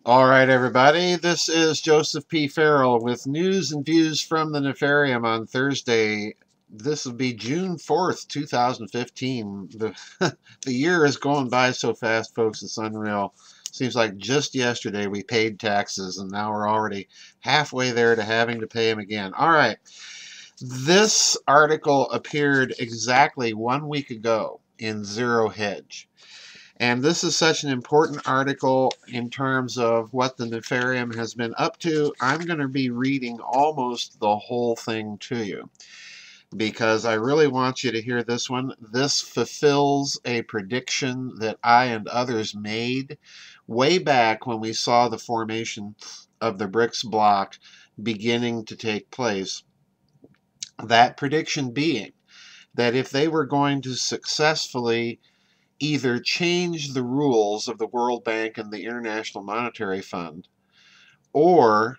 All right, everybody. This is Joseph P. Farrell with news and views from the Nefarium on Thursday. This will be June 4th, 2015. The year is going by so fast, folks. It's unreal. Seems like just yesterday we paid taxes, and now we're already halfway there to having to pay them again. All right. This article appeared exactly 1 week ago in Zero Hedge. And this is such an important article in terms of what the Nefarium has been up to. I'm going to be reading almost the whole thing to you because I really want you to hear this one. This fulfills a prediction that I and others made way back when we saw the formation of the BRICS bloc beginning to take place. That prediction being that if they were going to successfully either change the rules of the World Bank and the International Monetary Fund or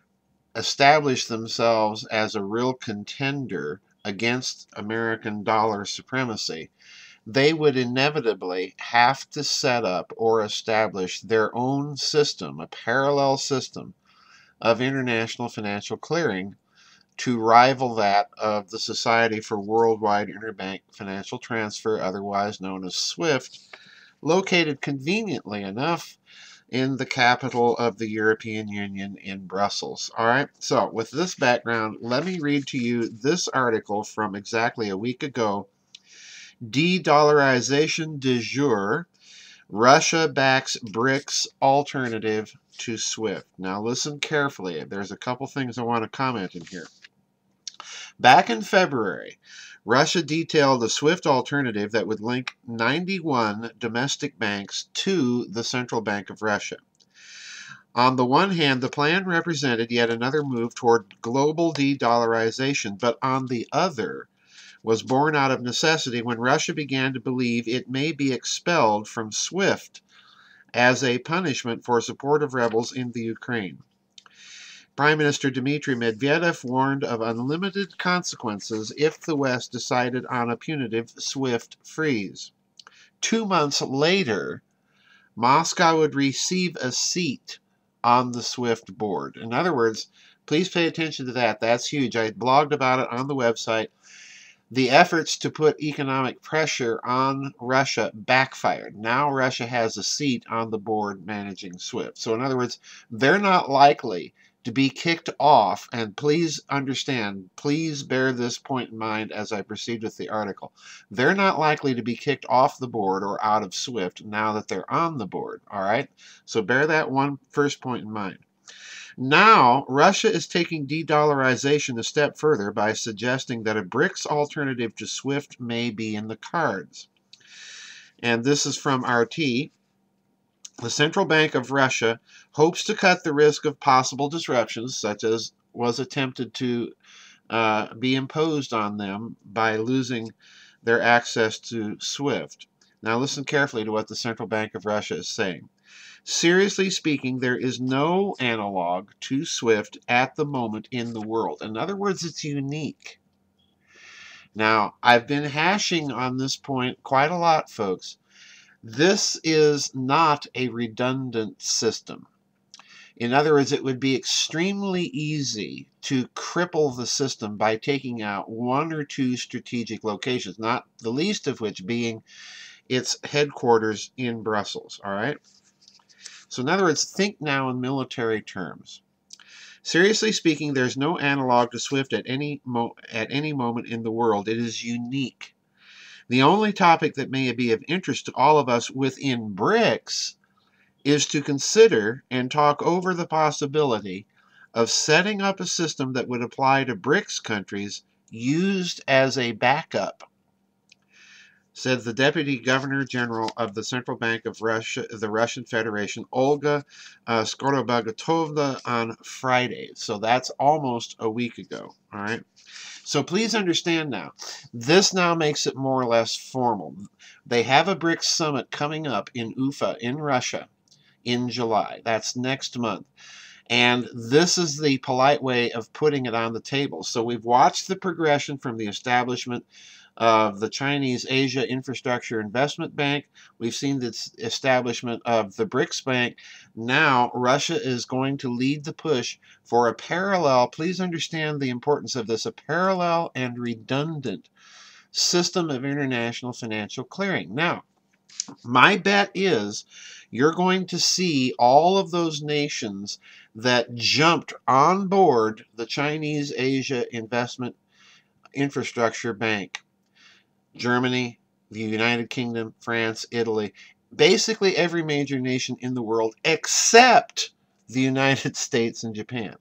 establish themselves as a real contender against American dollar supremacy, they would inevitably have to set up or establish their own system, a parallel system of international financial clearing to rival that of the Society for Worldwide Interbank Financial Transfer, otherwise known as SWIFT, located conveniently enough in the capital of the European Union in Brussels. All right, so with this background, let me read to you this article from exactly a week ago. De-dollarization de jure. Russia backs BRICS alternative to SWIFT. Now listen carefully. There's a couple things I want to comment in here. Back in February, Russia detailed a SWIFT alternative that would link 91 domestic banks to the Central Bank of Russia. On the one hand, the plan represented yet another move toward global de-dollarization, but on the other was born out of necessity when Russia began to believe it may be expelled from SWIFT as a punishment for support of rebels in the Ukraine. Prime Minister Dmitry Medvedev warned of unlimited consequences if the West decided on a punitive SWIFT freeze. 2 months later, Moscow would receive a seat on the SWIFT board. In other words, please pay attention to that. That's huge. I blogged about it on the website. The efforts to put economic pressure on Russia backfired. Now Russia has a seat on the board managing SWIFT. So in other words, they're not likely to be kicked off, and please understand, please bear this point in mind as I proceed with the article. They're not likely to be kicked off the board or out of SWIFT now that they're on the board, all right? So bear that one first point in mind. Now, Russia is taking de-dollarization a step further by suggesting that a BRICS alternative to SWIFT may be in the cards. And this is from RT. The Central Bank of Russia hopes to cut the risk of possible disruptions, such as was attempted to be imposed on them by losing their access to SWIFT. Now listen carefully to what the Central Bank of Russia is saying. Seriously speaking, there is no analog to SWIFT at the moment in the world. In other words, it's unique. Now, I've been hashing on this point quite a lot, folks. This is not a redundant system. In other words, it would be extremely easy to cripple the system by taking out one or two strategic locations, not the least of which being its headquarters in Brussels, all right? So in other words, think now in military terms. Seriously speaking, there's no analog to SWIFT at any moment in the world. It is unique. The only topic that may be of interest to all of us within BRICS is to consider and talk over the possibility of setting up a system that would apply to BRICS countries used as a backup, said the Deputy Governor General of the Central Bank of Russia, the Russian Federation, Olga Skorobogatovna, on Friday. So that's almost a week ago. All right. So please understand now, this now makes it more or less formal. They have a BRICS summit coming up in Ufa in Russia in July. That's next month. And this is the polite way of putting it on the table. So we've watched the progression from the establishment of the Chinese Asia Infrastructure Investment Bank. We've seen the establishment of the BRICS Bank. Now, Russia is going to lead the push for a parallel, please understand the importance of this, a parallel and redundant system of international financial clearing. Now, my bet is you're going to see all of those nations that jumped on board the Chinese Asia Investment Infrastructure Bank. Germany, the United Kingdom, France, Italy, basically every major nation in the world except the United States and Japan.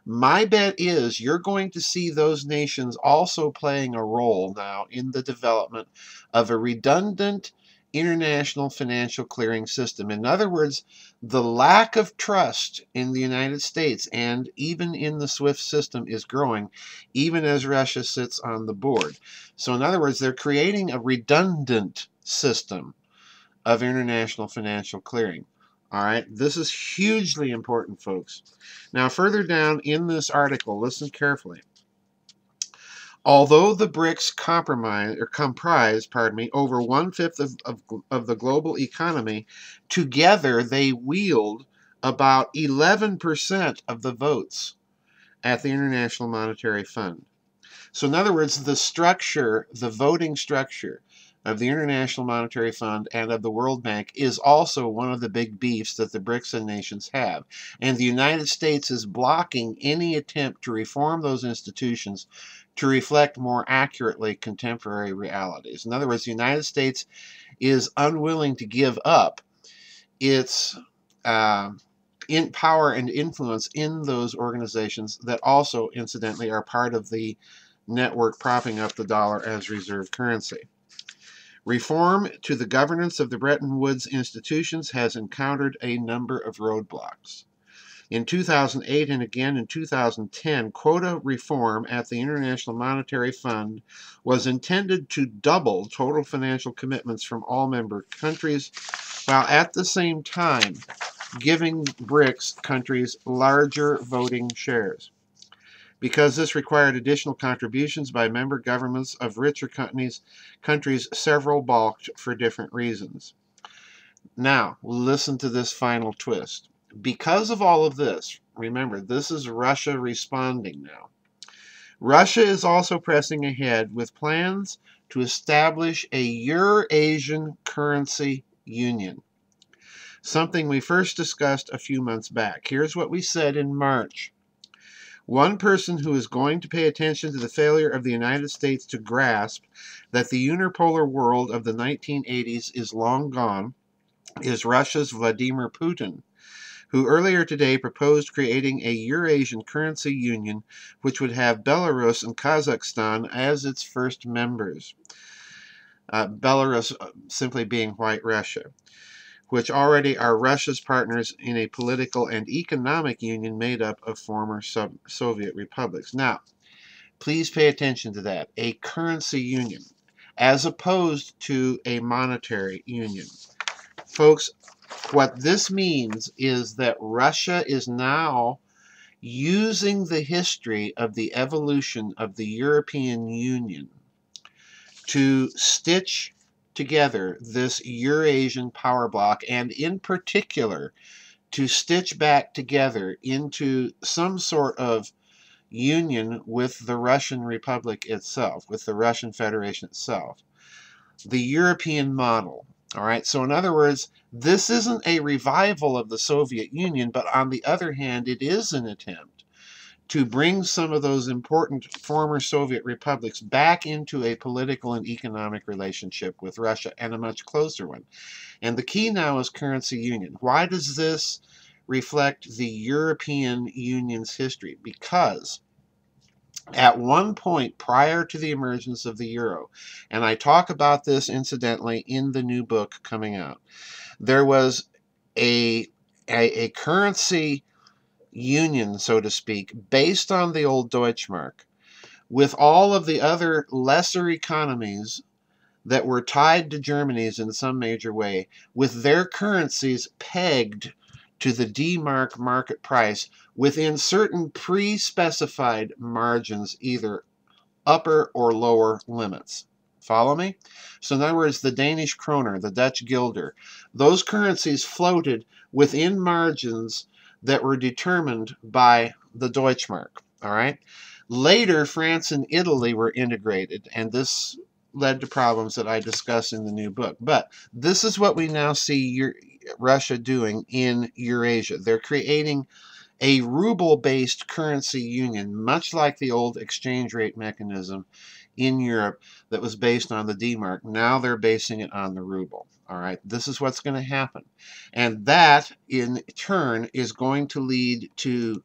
My bet is you're going to see those nations also playing a role now in the development of a redundant international financial clearing system. In other words, the lack of trust in the United States and even in the SWIFT system is growing, even as Russia sits on the board. So in other words, they're creating a redundant system of international financial clearing. All right, this is hugely important, folks. Now, further down in this article, listen carefully. Although the BRICS comprise over 1/5 of the global economy, together they wield about 11% of the votes at the International Monetary Fund. So in other words, the structure, the voting structure of the International Monetary Fund and of the World Bank is also one of the big beefs that the BRICS nations have. And the United States is blocking any attempt to reform those institutions to reflect more accurately contemporary realities. In other words, the United States is unwilling to give up its in power and influence in those organizations that also, incidentally, are part of the network propping up the dollar as reserve currency. Reform to the governance of the Bretton Woods institutions has encountered a number of roadblocks. In 2008 and again in 2010, quota reform at the International Monetary Fund was intended to double total financial commitments from all member countries, while at the same time giving BRICS countries larger voting shares. Because this required additional contributions by member governments of richer countries, several balked for different reasons. Now, listen to this final twist. Because of all of this, remember, this is Russia responding now. Russia is also pressing ahead with plans to establish a Eurasian currency union, something we first discussed a few months back. Here's what we said in March. One person who is going to pay attention to the failure of the United States to grasp that the unipolar world of the 1980s is long gone is Russia's Vladimir Putin, who earlier today proposed creating a Eurasian currency union which would have Belarus and Kazakhstan as its first members. Belarus simply being White Russia, which already are Russia's partners in a political and economic union made up of former Soviet republics. Now, please pay attention to that. A currency union, as opposed to a monetary union. Folks, what this means is that Russia is now using the history of the evolution of the European Union to stitch together this Eurasian power bloc, and in particular to stitch back together into some sort of union with the Russian Republic itself, with the Russian Federation itself, the European model. All right, so in other words, this isn't a revival of the Soviet Union, but on the other hand, it is an attempt to bring some of those important former Soviet republics back into a political and economic relationship with Russia, and a much closer one. And the key now is currency union. Why does this reflect the European Union's history? Because at one point prior to the emergence of the euro, and I talk about this incidentally in the new book coming out, there was a currency union, so to speak, based on the old Deutschmark, with all of the other lesser economies that were tied to Germany's in some major way, with their currencies pegged to the D-Mark market price within certain pre-specified margins, either upper or lower limits. Follow me? So in other words, the Danish kroner, the Dutch guilder, those currencies floated within margins that were determined by the Deutschmark. All right. Later, France and Italy were integrated, and this led to problems that I discuss in the new book. But this is what we now see Russia doing in Eurasia. They're creating a ruble-based currency union, much like the old exchange rate mechanism in Europe that was based on the D-mark. Now they're basing it on the ruble. All right, this is what's going to happen. And that, in turn, is going to lead to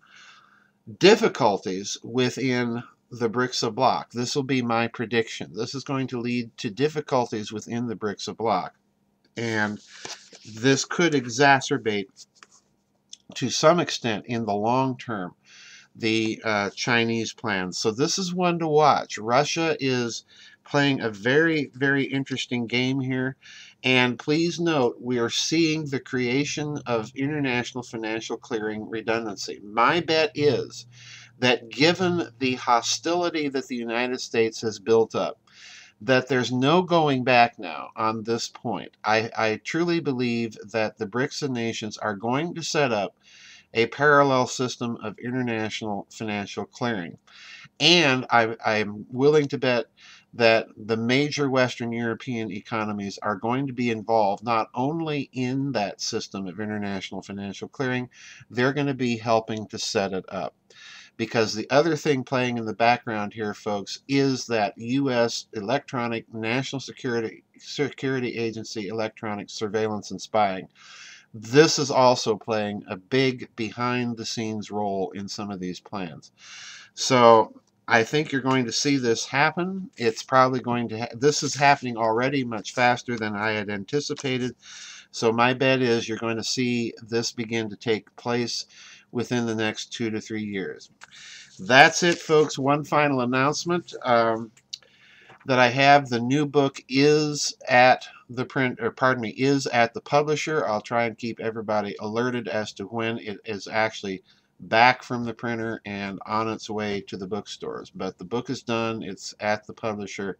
difficulties within the BRICS bloc. This will be my prediction. This is going to lead to difficulties within the BRICS bloc. And this could exacerbate, to some extent, in the long term, the Chinese plans. So this is one to watch. Russia is playing a very, very interesting game here. And please note, we are seeing the creation of international financial clearing redundancy. My bet is that given the hostility that the United States has built up, that there's no going back now on this point. I truly believe that the BRICS nations are going to set up a parallel system of international financial clearing. And I'm willing to bet that the major Western European economies are going to be involved not only in that system of international financial clearing, they're going to be helping to set it up. Because the other thing playing in the background here, folks, is that U.S. electronic national security agency electronic surveillance and spying. This is also playing a big behind-the-scenes role in some of these plans. So I think you're going to see this happen. It's probably going to this is happening already much faster than I had anticipated. So my bet is you're going to see this begin to take place within the next 2 to 3 years. That's it, folks. One final announcement that I have. The new book is at the is at the publisher. I'll try and keep everybody alerted as to when it is actually back from the printer and on its way to the bookstores. But the book is done. It's at the publisher.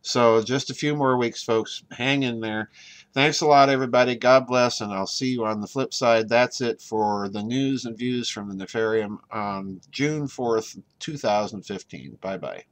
So just a few more weeks, folks. Hang in there. Thanks a lot, everybody. God bless, and I'll see you on the flip side. That's it for the news and views from the Nefarium on June 4th, 2015. Bye-bye.